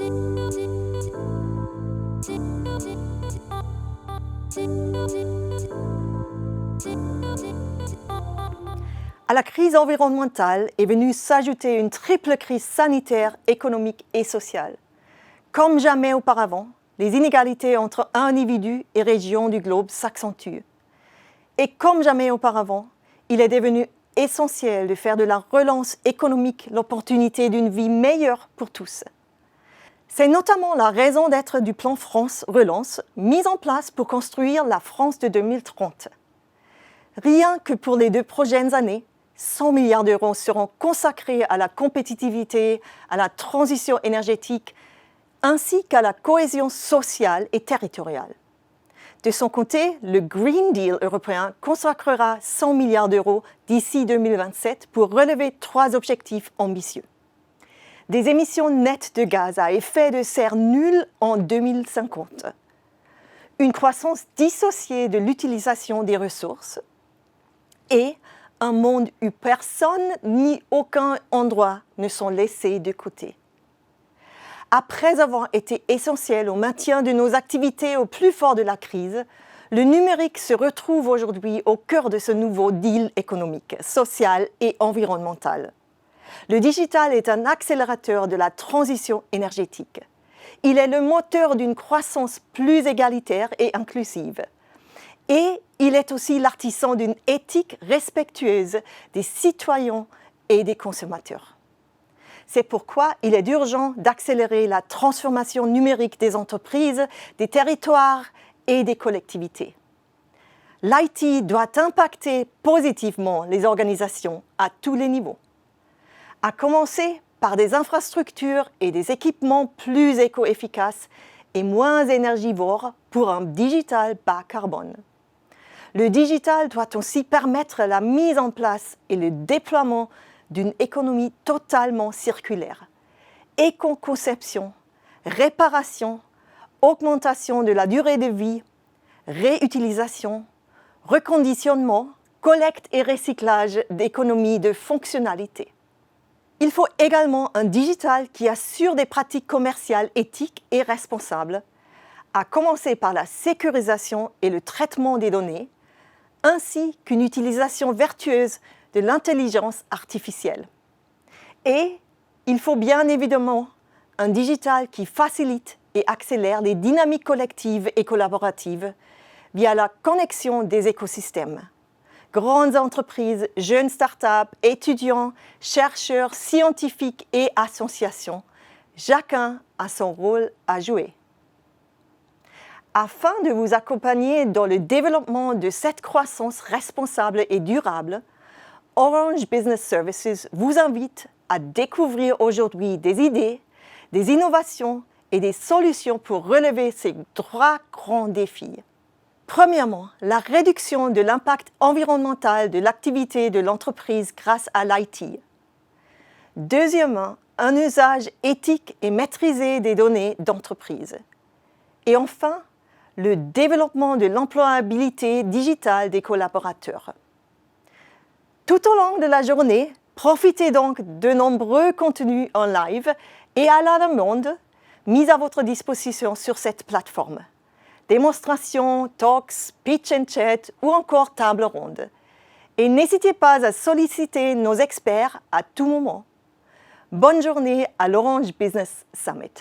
À la crise environnementale est venue s'ajouter une triple crise sanitaire, économique et sociale. Comme jamais auparavant, les inégalités entre individus et régions du globe s'accentuent. Et comme jamais auparavant, il est devenu essentiel de faire de la relance économique l'opportunité d'une vie meilleure pour tous. C'est notamment la raison d'être du plan France Relance, mis en place pour construire la France de 2030. Rien que pour les 2 prochaines années, 100 milliards d'euros seront consacrés à la compétitivité, à la transition énergétique, ainsi qu'à la cohésion sociale et territoriale. De son côté, le Green Deal européen consacrera 100 milliards d'euros d'ici 2027 pour relever 3 objectifs ambitieux. Des émissions nettes de gaz à effet de serre nulles en 2050, une croissance dissociée de l'utilisation des ressources et un monde où personne ni aucun endroit ne sont laissés de côté. Après avoir été essentiel au maintien de nos activités au plus fort de la crise, le numérique se retrouve aujourd'hui au cœur de ce nouveau deal économique, social et environnemental. Le digital est un accélérateur de la transition énergétique. Il est le moteur d'une croissance plus égalitaire et inclusive. Et il est aussi l'artisan d'une éthique respectueuse des citoyens et des consommateurs. C'est pourquoi il est urgent d'accélérer la transformation numérique des entreprises, des territoires et des collectivités. L'IT doit impacter positivement les organisations à tous les niveaux, à commencer par des infrastructures et des équipements plus éco-efficaces et moins énergivores pour un digital bas carbone. Le digital doit aussi permettre la mise en place et le déploiement d'une économie totalement circulaire. Éco-conception, réparation, augmentation de la durée de vie, réutilisation, reconditionnement, collecte et recyclage d'économies de fonctionnalité. Il faut également un digital qui assure des pratiques commerciales éthiques et responsables, à commencer par la sécurisation et le traitement des données, ainsi qu'une utilisation vertueuse de l'intelligence artificielle. Et il faut bien évidemment un digital qui facilite et accélère les dynamiques collectives et collaboratives via la connexion des écosystèmes. Grandes entreprises, jeunes startups, étudiants, chercheurs, scientifiques et associations, chacun a son rôle à jouer. Afin de vous accompagner dans le développement de cette croissance responsable et durable, Orange Business Services vous invite à découvrir aujourd'hui des idées, des innovations et des solutions pour relever ces 3 grands défis. Premièrement, la réduction de l'impact environnemental de l'activité de l'entreprise grâce à l'IT. Deuxièmement, un usage éthique et maîtrisé des données d'entreprise. Et enfin, le développement de l'employabilité digitale des collaborateurs. Tout au long de la journée, profitez donc de nombreux contenus en live et à la demande mis à votre disposition sur cette plateforme. Démonstrations, talks, pitch and chat ou encore table ronde. Et n'hésitez pas à solliciter nos experts à tout moment. Bonne journée à l'Orange Business Summit.